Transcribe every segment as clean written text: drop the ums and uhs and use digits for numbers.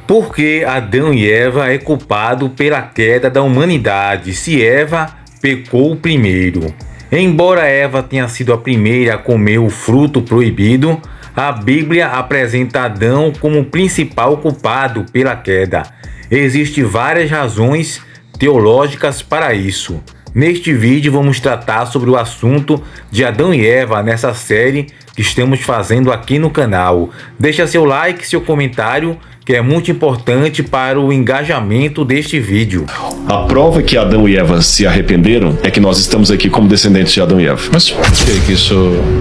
Por que Adão e Eva é culpado pela queda da humanidade, se Eva pecou primeiro? Embora Eva tenha sido a primeira a comer o fruto proibido, a Bíblia apresenta Adão como o principal culpado pela queda. Existem várias razões teológicas para isso. Neste vídeo vamos tratar sobre o assunto de Adão e Eva nessa série que estamos fazendo aqui no canal. Deixa seu like, seu comentário, que é muito importante para o engajamento deste vídeo. A prova que Adão e Eva se arrependeram é que nós estamos aqui como descendentes de Adão e Eva. Mas por que isso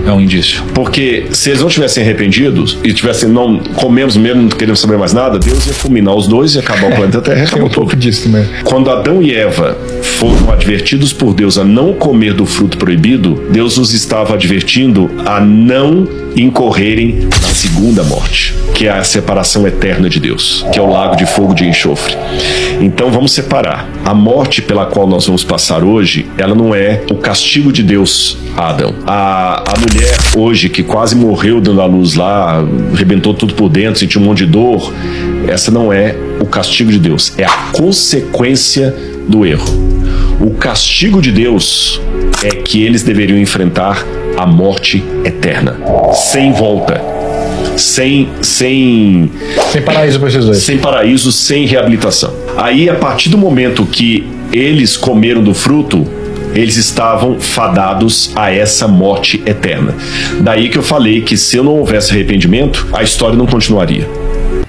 é um indício? Porque se eles não tivessem arrependidos e tivessem não comemos mesmo, não queremos saber mais nada, Deus ia fulminar os dois e acabar o planeta Terra. Tem um pouco disso também. Quando Adão e Eva foram advertidos por Deus a não comer do fruto proibido, Deus os estava advertindo a não incorrerem na segunda morte, que é a separação eterna de Deus, que é o lago de fogo de enxofre. Então vamos separar. A morte pela qual nós vamos passar hoje, ela não é o castigo de Deus a Adão. A mulher hoje que quase morreu dando a luz lá, arrebentou tudo por dentro, sentiu um monte de dor, essa não é o castigo de Deus, é a consequência do erro. O castigo de Deus é que eles deveriam enfrentar a morte eterna, sem volta, sem paraíso para esses dois. Sem paraíso, sem reabilitação. Aí, a partir do momento que eles comeram do fruto, eles estavam fadados a essa morte eterna. Daí que eu falei que se não houvesse arrependimento, a história não continuaria.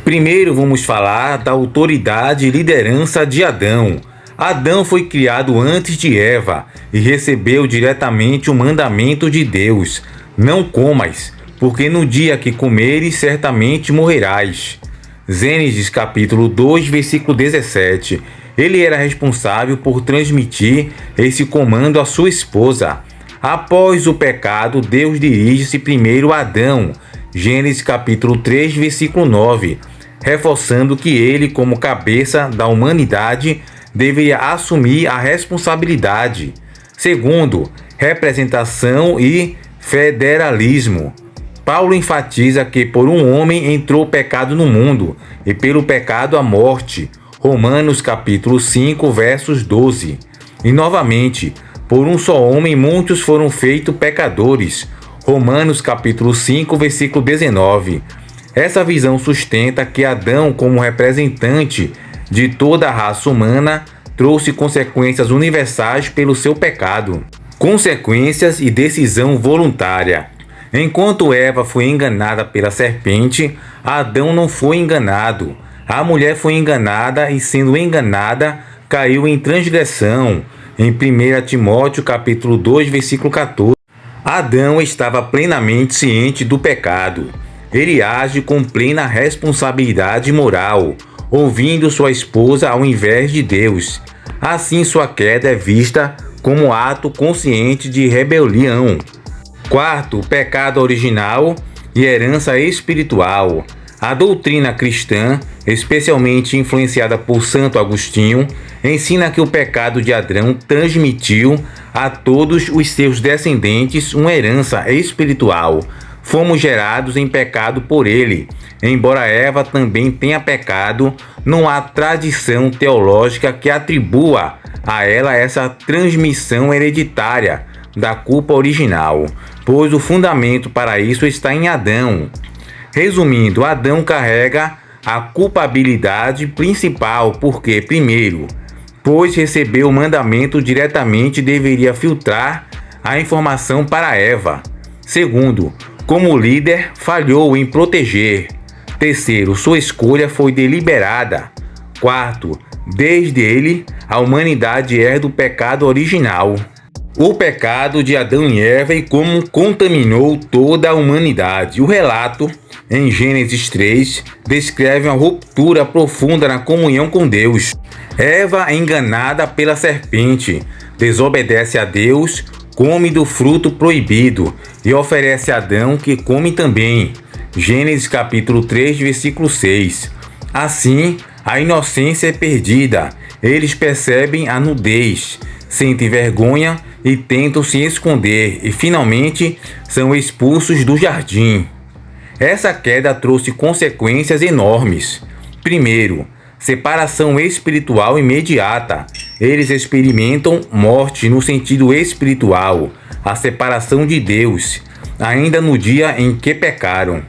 Primeiro vamos falar da autoridade e liderança de Adão. Adão foi criado antes de Eva e recebeu diretamente o mandamento de Deus: não comas, porque no dia que comeres certamente morrerás. Gênesis capítulo 2, versículo 17. Ele era responsável por transmitir esse comando à sua esposa. Após o pecado, Deus dirige-se primeiro a Adão. Gênesis capítulo 3, versículo 9, reforçando que ele, como cabeça da humanidade, deveria assumir a responsabilidade. Segundo, representação e federalismo. Paulo enfatiza que por um homem entrou o pecado no mundo, e pelo pecado a morte. Romanos capítulo 5, versos 12. E novamente, por um só homem muitos foram feitos pecadores. Romanos capítulo 5, versículo 19. Essa visão sustenta que Adão, como representante de toda a raça humana, trouxe consequências universais pelo seu pecado. Consequências e decisão voluntária. Enquanto Eva foi enganada pela serpente, Adão não foi enganado. A mulher foi enganada e, sendo enganada, caiu em transgressão. Em 1 Timóteo capítulo 2, versículo 14. Adão estava plenamente ciente do pecado. Ele age com plena responsabilidade moral, ouvindo sua esposa ao invés de Deus. Assim, sua queda é vista como ato consciente de rebelião. Quarto, pecado original e herança espiritual. A doutrina cristã, especialmente influenciada por Santo Agostinho, ensina que o pecado de Adão transmitiu a todos os seus descendentes uma herança espiritual. Fomos gerados em pecado por ele. Embora Eva também tenha pecado, não há tradição teológica que atribua a ela essa transmissão hereditária da culpa original, pois o fundamento para isso está em Adão. Resumindo, Adão carrega a culpabilidade principal porque, primeiro, pois recebeu o mandamento diretamente, deveria filtrar a informação para Eva. Segundo, como líder, falhou em proteger. Terceiro, sua escolha foi deliberada. Quarto, desde ele, a humanidade herda o pecado original. O pecado de Adão e Eva e como contaminou toda a humanidade. O relato, em Gênesis 3, descreve uma ruptura profunda na comunhão com Deus. Eva, enganada pela serpente, desobedece a Deus, come do fruto proibido e oferece a Adão, que come também. Gênesis capítulo 3, versículo 6. Assim, a inocência é perdida. Eles percebem a nudez, sentem vergonha e tentam se esconder e finalmente são expulsos do jardim. Essa queda trouxe consequências enormes. Primeiro, separação espiritual imediata. Eles experimentam morte no sentido espiritual, a separação de Deus, ainda no dia em que pecaram.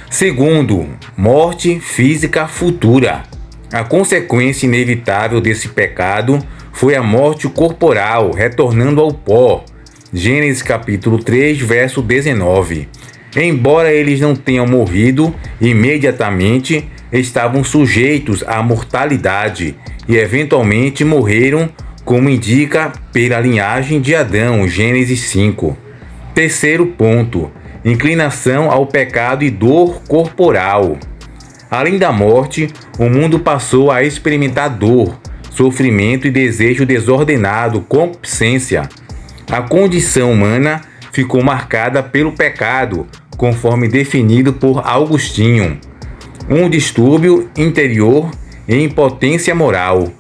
Segundo, morte física futura. A consequência inevitável desse pecado foi a morte corporal, retornando ao pó. Gênesis capítulo 3, verso 19. Embora eles não tenham morrido imediatamente, estavam sujeitos à mortalidade e eventualmente morreram, como indica pela linhagem de Adão, Gênesis 5. Terceiro ponto, inclinação ao pecado e dor corporal. Além da morte, o mundo passou a experimentar dor, sofrimento e desejo desordenado, concupiscência. A condição humana ficou marcada pelo pecado, conforme definido por Agostinho. Um distúrbio interior e impotência moral.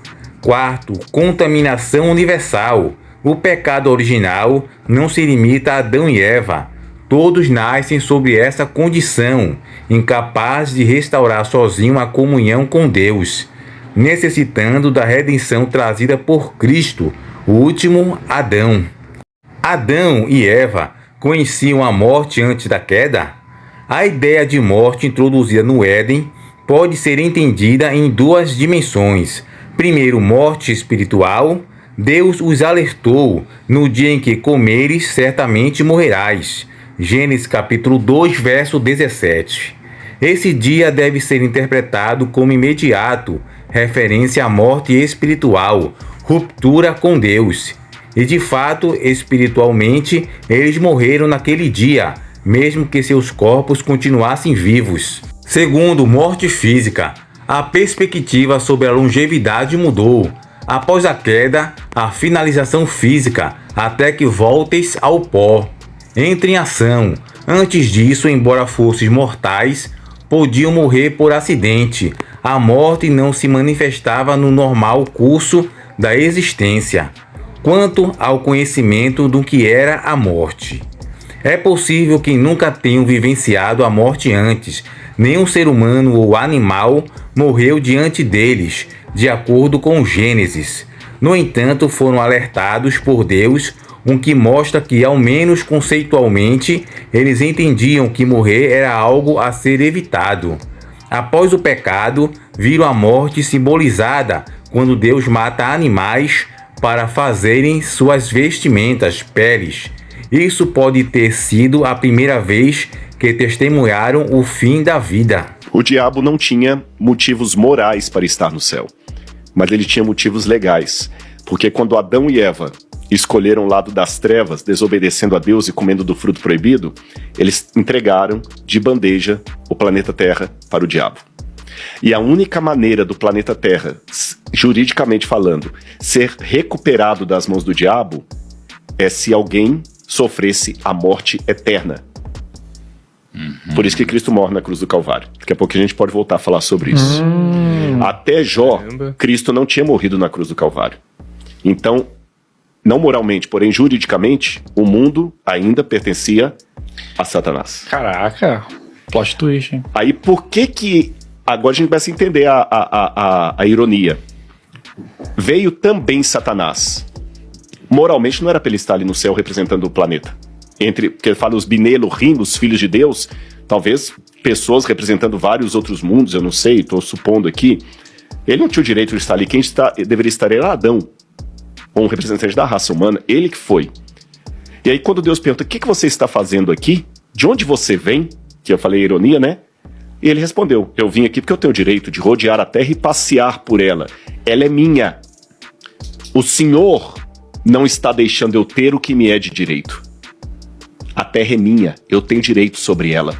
Quarto, contaminação universal. O pecado original não se limita a Adão e Eva. Todos nascem sobre essa condição, incapazes de restaurar sozinho a comunhão com Deus, necessitando da redenção trazida por Cristo, o último Adão. Adão e Eva conheciam a morte antes da queda? A ideia de morte introduzida no Éden pode ser entendida em duas dimensões. Primeiro, morte espiritual. Deus os alertou: no dia em que comeres, certamente morrerás. Gênesis capítulo 2, verso 17. Esse dia deve ser interpretado como imediato, referência à morte espiritual, ruptura com Deus. E de fato, espiritualmente, eles morreram naquele dia, mesmo que seus corpos continuassem vivos. Segundo, morte física. A perspectiva sobre a longevidade mudou. Após a queda, a finalização física, até que voltes ao pó. Entre em ação. Antes disso, embora fossem mortais, podiam morrer por acidente. A morte não se manifestava no normal curso da existência. Quanto ao conhecimento do que era a morte, é possível que nunca tenham vivenciado a morte antes. Nenhum ser humano ou animal morreu diante deles, de acordo com Gênesis. No entanto, foram alertados por Deus, o que mostra que, ao menos conceitualmente, eles entendiam que morrer era algo a ser evitado. Após o pecado, viram a morte simbolizada quando Deus mata animais para fazerem suas vestimentas, peles. Isso pode ter sido a primeira vez que testemunharam o fim da vida. O diabo não tinha motivos morais para estar no céu, mas ele tinha motivos legais, porque quando Adão e Eva escolheram o lado das trevas, desobedecendo a Deus e comendo do fruto proibido, eles entregaram de bandeja o planeta Terra para o diabo. E a única maneira do planeta Terra, juridicamente falando, ser recuperado das mãos do diabo é se alguém sofresse a morte eterna. Por isso que Cristo morre na cruz do Calvário. Daqui a pouco a gente pode voltar a falar sobre isso. Até Jó, Cristo não tinha morrido na cruz do Calvário. Então, não moralmente, porém juridicamente, o mundo ainda pertencia a Satanás. Caraca, plot twist, hein? Aí por que agora a gente começa a entender a ironia. Veio também Satanás. Moralmente não era para ele estar ali no céu representando o planeta. Porque ele fala os Binelohim, os filhos de Deus, talvez pessoas representando vários outros mundos, eu não sei, estou supondo aqui. Ele não tinha o direito de estar ali. Quem deveria estar era Adão, ou um representante da raça humana, ele que foi. E aí quando Deus pergunta, o que você está fazendo aqui? De onde você vem? Que eu falei ironia, né? E ele respondeu, eu vim aqui porque eu tenho o direito de rodear a terra e passear por ela. Ela é minha. O Senhor não está deixando eu ter o que me é de direito. A terra é minha, eu tenho direito sobre ela.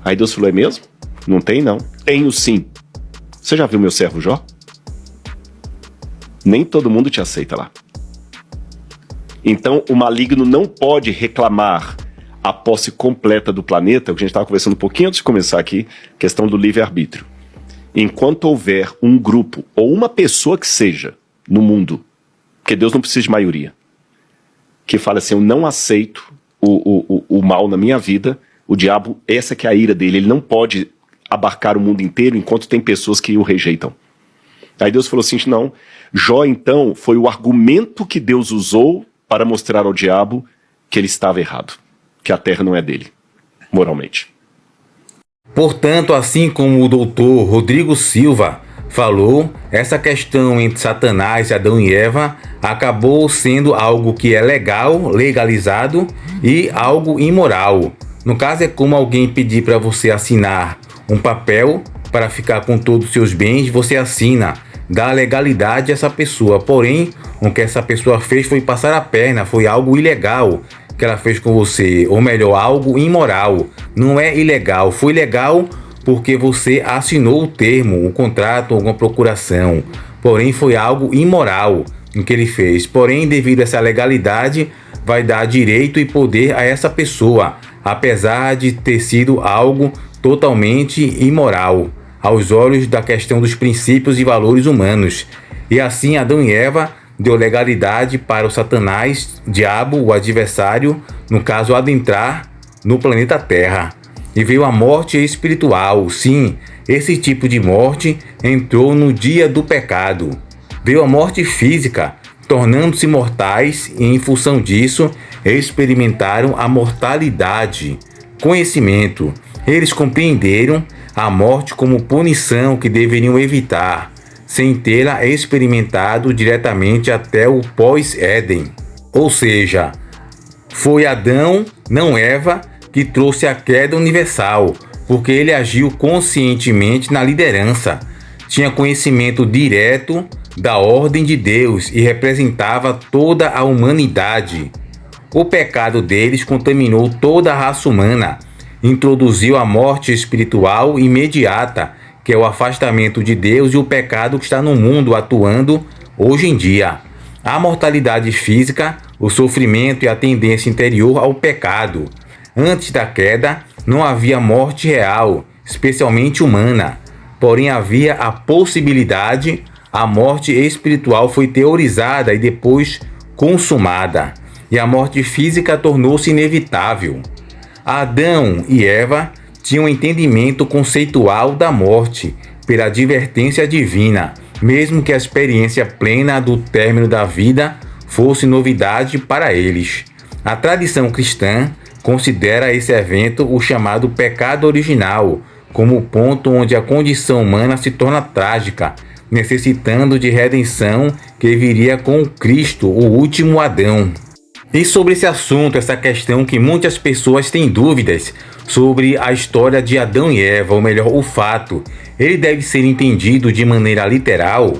Aí Deus falou, é mesmo? Não tem não. Tenho sim. Você já viu meu servo Jó? Nem todo mundo te aceita lá. Então o maligno não pode reclamar a posse completa do planeta, o que a gente estava conversando um pouquinho antes de começar aqui, questão do livre-arbítrio. Enquanto houver um grupo, ou uma pessoa que seja, no mundo, porque Deus não precisa de maioria, que fala assim, eu não aceito o mal na minha vida, o diabo, essa que é a ira dele, ele não pode abarcar o mundo inteiro enquanto tem pessoas que o rejeitam. Aí Deus falou assim, não, Jó então foi o argumento que Deus usou para mostrar ao diabo que ele estava errado, que a terra não é dele, moralmente. Portanto, assim como o doutor Rodrigo Silva falou, essa questão entre Satanás, Adão e Eva acabou sendo algo que é legal, legalizado, e algo imoral. No caso, é como alguém pedir para você assinar um papel para ficar com todos os seus bens, você assina, dá legalidade a essa pessoa. Porém, o que essa pessoa fez foi passar a perna, foi algo ilegal que ela fez com você, ou melhor, algo imoral. Não é ilegal, foi legal porque você assinou o termo, o contrato, alguma procuração. Porém, foi algo imoral o que ele fez. Porém, devido a essa legalidade, vai dar direito e poder a essa pessoa, apesar de ter sido algo totalmente imoral, aos olhos da questão dos princípios e valores humanos. E assim, Adão e Eva deu legalidade para o Satanás, diabo, o adversário, no caso, adentrar no planeta Terra. E veio a morte espiritual. Sim, esse tipo de morte entrou no dia do pecado. Veio a morte física, tornando-se mortais, e em função disso, experimentaram a mortalidade. Conhecimento. Eles compreenderam a morte como punição que deveriam evitar, sem tê-la experimentado diretamente até o pós-Éden. Ou seja, foi Adão, não Eva, que trouxe a queda universal, porque ele agiu conscientemente na liderança, tinha conhecimento direto da ordem de Deus e representava toda a humanidade. O pecado deles contaminou toda a raça humana, introduziu a morte espiritual imediata, que é o afastamento de Deus, e o pecado que está no mundo atuando hoje em dia. A mortalidade física, o sofrimento e a tendência interior ao pecado. Antes da queda, não havia morte real, especialmente humana. Porém, havia a possibilidade, a morte espiritual foi teorizada e depois consumada. E a morte física tornou-se inevitável. Adão e Eva tinham um entendimento conceitual da morte, pela advertência divina, mesmo que a experiência plena do término da vida fosse novidade para eles. A tradição cristã considera esse evento o chamado pecado original, como o ponto onde a condição humana se torna trágica, necessitando de redenção que viria com Cristo, o último Adão. E sobre esse assunto, essa questão que muitas pessoas têm dúvidas sobre a história de Adão e Eva, ou melhor, o fato, ele deve ser entendido de maneira literal?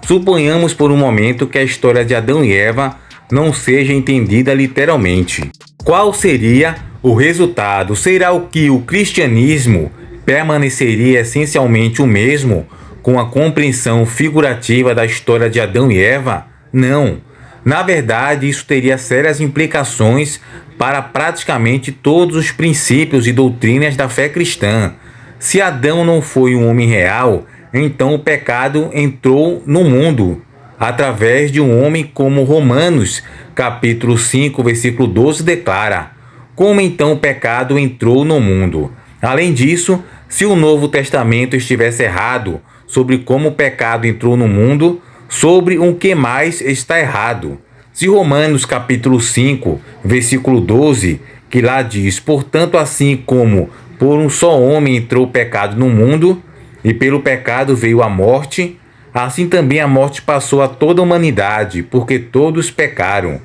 Suponhamos por um momento que a história de Adão e Eva não seja entendida literalmente. Qual seria o resultado? Será o que o cristianismo permaneceria essencialmente o mesmo com a compreensão figurativa da história de Adão e Eva? Não. Na verdade, isso teria sérias implicações para praticamente todos os princípios e doutrinas da fé cristã. Se Adão não foi um homem real, então o pecado entrou no mundo através de um homem, como Romanos, capítulo 5, versículo 12 declara. Como então o pecado entrou no mundo? Além disso, se o Novo Testamento estivesse errado sobre como o pecado entrou no mundo, sobre o que mais está errado. Se Romanos capítulo 5, versículo 12, que lá diz, portanto, assim como por um só homem entrou o pecado no mundo, e pelo pecado veio a morte, assim também a morte passou a toda a humanidade, porque todos pecaram.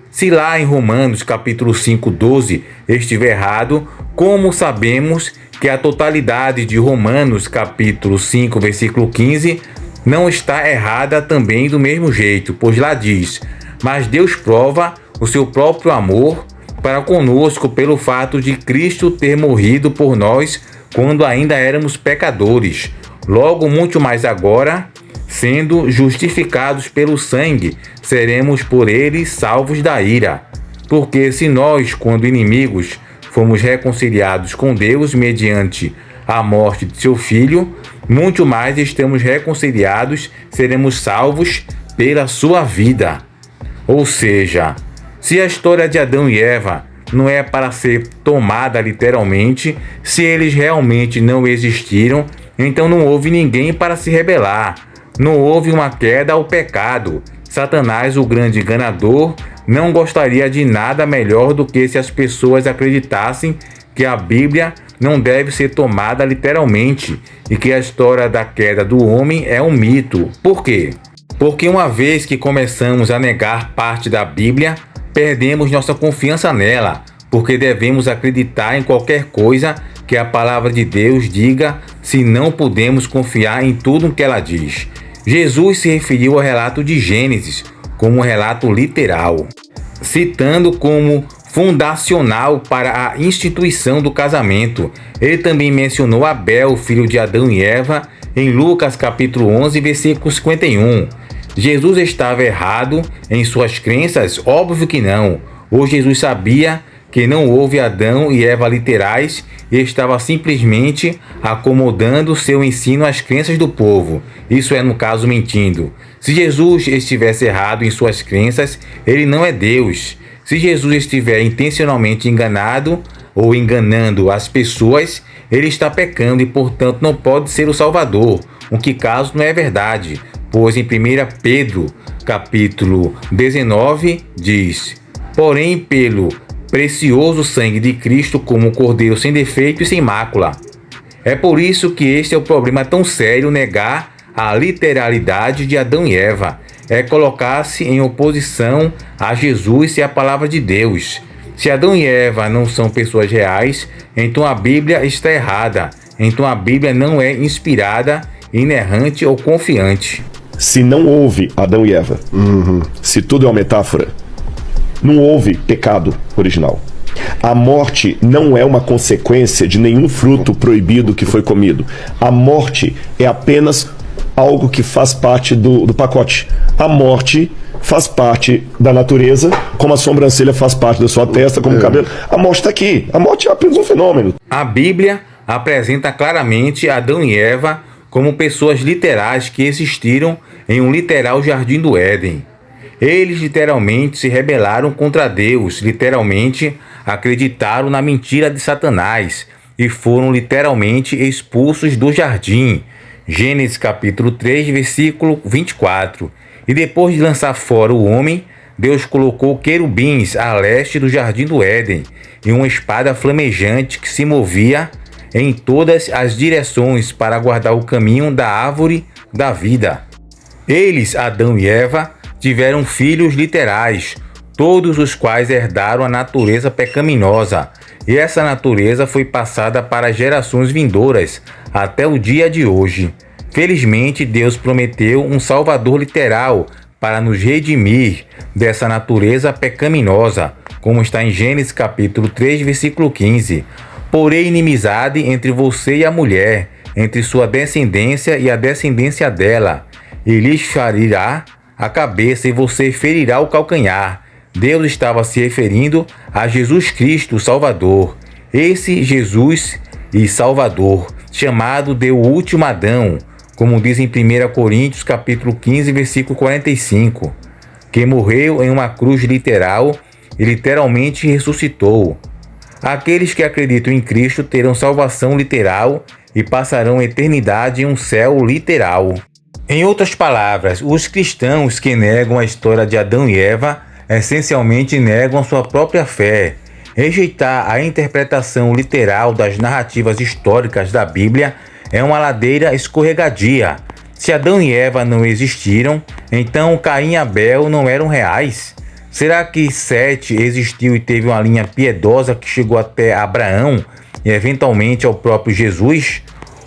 Se lá em Romanos capítulo 5, 12 estiver errado, como sabemos que a totalidade de Romanos capítulo 5, versículo 15 não está errada também do mesmo jeito, pois lá diz, mas Deus prova o seu próprio amor para conosco pelo fato de Cristo ter morrido por nós quando ainda éramos pecadores. Logo, muito mais agora, sendo justificados pelo sangue, seremos por ele salvos da ira. Porque se nós, quando inimigos, fomos reconciliados com Deus mediante a morte de seu Filho, muito mais estamos reconciliados, seremos salvos pela sua vida. Ou seja, se a história de Adão e Eva não é para ser tomada literalmente. Se eles realmente não existiram, então não houve ninguém para se rebelar. Não houve uma queda ao pecado. Satanás, o grande enganador, não gostaria de nada melhor do que se as pessoas acreditassem que a Bíblia não deve ser tomada literalmente e que a história da queda do homem é um mito. Por quê? Porque uma vez que começamos a negar parte da Bíblia, perdemos nossa confiança nela, porque devemos acreditar em qualquer coisa que a palavra de Deus diga, se não podemos confiar em tudo o que ela diz. Jesus se referiu ao relato de Gênesis como um relato literal, citando como fundacional para a instituição do casamento. Ele também mencionou Abel, filho de Adão e Eva, em Lucas capítulo 11, versículo 51. Jesus estava errado em suas crenças? Óbvio que não. Ou Jesus sabia que não houve Adão e Eva literais e estava simplesmente acomodando seu ensino às crenças do povo. Isso é, no caso, mentindo. Se Jesus estivesse errado em suas crenças, ele não é Deus. Se Jesus estiver intencionalmente enganado ou enganando as pessoas, ele está pecando e, portanto, não pode ser o Salvador, o que caso não é verdade, pois em 1 Pedro, capítulo 19, diz: porém, pelo precioso sangue de Cristo, como um cordeiro sem defeito e sem mácula. É por isso que este é o problema tão sério, negar a literalidade de Adão e Eva. É colocar-se em oposição a Jesus e a palavra de Deus. Se Adão e Eva não são pessoas reais, então a Bíblia está errada. Então a Bíblia não é inspirada, inerrante ou confiante. Se não houve Adão e Eva, se tudo é uma metáfora, não houve pecado original. A morte não é uma consequência de nenhum fruto proibido que foi comido. A morte é apenas algo que faz parte do pacote. A morte faz parte da natureza, como a sobrancelha faz parte da sua testa, como o cabelo. A morte está aqui. A morte é apenas um fenômeno. A Bíblia apresenta claramente Adão e Eva como pessoas literais que existiram em um literal jardim do Éden. Eles literalmente se rebelaram contra Deus, literalmente acreditaram na mentira de Satanás e foram literalmente expulsos do jardim. Gênesis capítulo 3, versículo 24. E depois de lançar fora o homem, Deus colocou querubins a leste do jardim do Éden e uma espada flamejante que se movia em todas as direções para guardar o caminho da árvore da vida. Eles, Adão e Eva, tiveram filhos literais, todos os quais herdaram a natureza pecaminosa, e essa natureza foi passada para gerações vindouras, até o dia de hoje. Felizmente, Deus prometeu um Salvador literal para nos redimir dessa natureza pecaminosa, como está em Gênesis capítulo 3, versículo 15. Porém, inimizade entre você e a mulher, entre sua descendência e a descendência dela, e lhes ferirá a cabeça e você ferirá o calcanhar. Deus estava se referindo a Jesus Cristo, o Salvador. Esse Jesus e Salvador, chamado de o último Adão, como diz em 1 Coríntios capítulo 15, versículo 45, que morreu em uma cruz literal e literalmente ressuscitou. Aqueles que acreditam em Cristo terão salvação literal e passarão a eternidade em um céu literal. Em outras palavras, os cristãos que negam a história de Adão e Eva essencialmente negam sua própria fé. Rejeitar a interpretação literal das narrativas históricas da Bíblia é uma ladeira escorregadia. Se Adão e Eva não existiram, então Caim e Abel não eram reais? Será que Sete existiu e teve uma linha piedosa que chegou até Abraão e eventualmente ao próprio Jesus?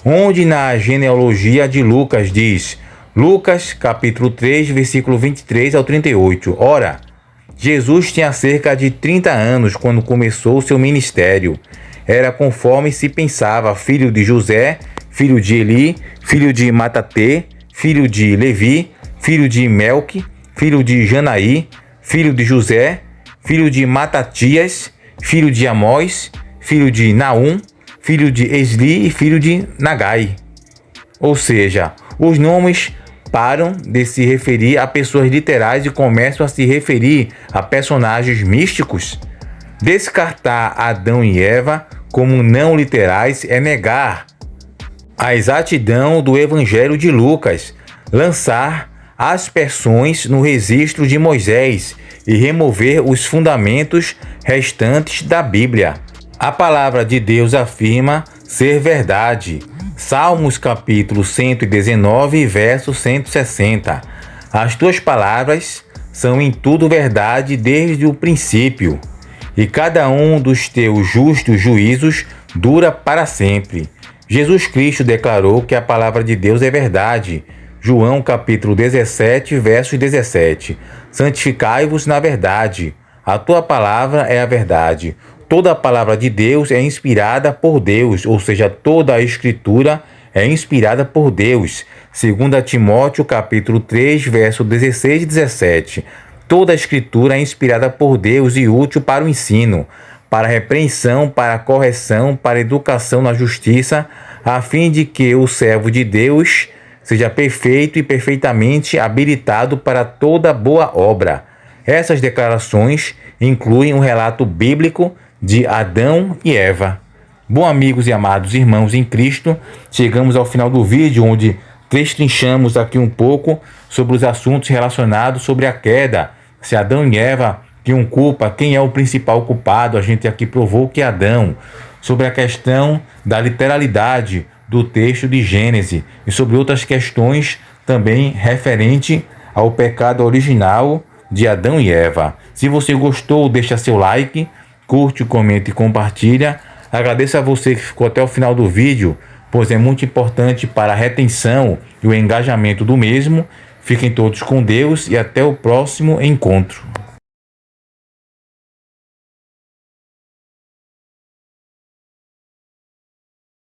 Onde na genealogia de Lucas diz, Lucas capítulo 3, versículo 23 ao 38, ora, Jesus tinha cerca de 30 anos quando começou seu ministério. Era conforme se pensava, filho de José, filho de Eli, filho de Matatê, filho de Levi, filho de Melque, filho de Janaí, filho de José, filho de Matatias, filho de Amós, filho de Naum, filho de Esli e filho de Nagai. Ou seja, os nomes param de se referir a pessoas literais e começam a se referir a personagens místicos. Descartar Adão e Eva como não literais é negar a exatidão do Evangelho de Lucas, lançar aspersões no registro de Moisés e remover os fundamentos restantes da Bíblia. A palavra de Deus afirma ser verdade. Salmos capítulo 119, verso 160. As tuas palavras são em tudo verdade desde o princípio, e cada um dos teus justos juízos dura para sempre. Jesus Cristo declarou que a palavra de Deus é verdade. João capítulo 17, verso 17. Santificai-vos na verdade. A tua palavra é a verdade. Toda a palavra de Deus é inspirada por Deus, ou seja, toda a Escritura é inspirada por Deus. 2 Timóteo capítulo 3, verso 16 e 17. Toda a Escritura é inspirada por Deus e útil para o ensino, para a repreensão, para a correção, para a educação na justiça, a fim de que o servo de Deus seja perfeito e perfeitamente habilitado para toda boa obra. Essas declarações incluem um relato bíblico de Adão e Eva. Bom, amigos e amados irmãos em Cristo, chegamos ao final do vídeo, onde destrinchamos aqui um pouco sobre os assuntos relacionados sobre a queda. Se Adão e Eva tinham culpa, quem é o principal culpado? A gente aqui provou que é Adão. Sobre a questão da literalidade do texto de Gênesis e sobre outras questões também referente ao pecado original de Adão e Eva. Se você gostou, deixa seu like, curte, comente e compartilha. Agradeço a você que ficou até o final do vídeo, pois é muito importante para a retenção e o engajamento do mesmo. Fiquem todos com Deus e até o próximo encontro.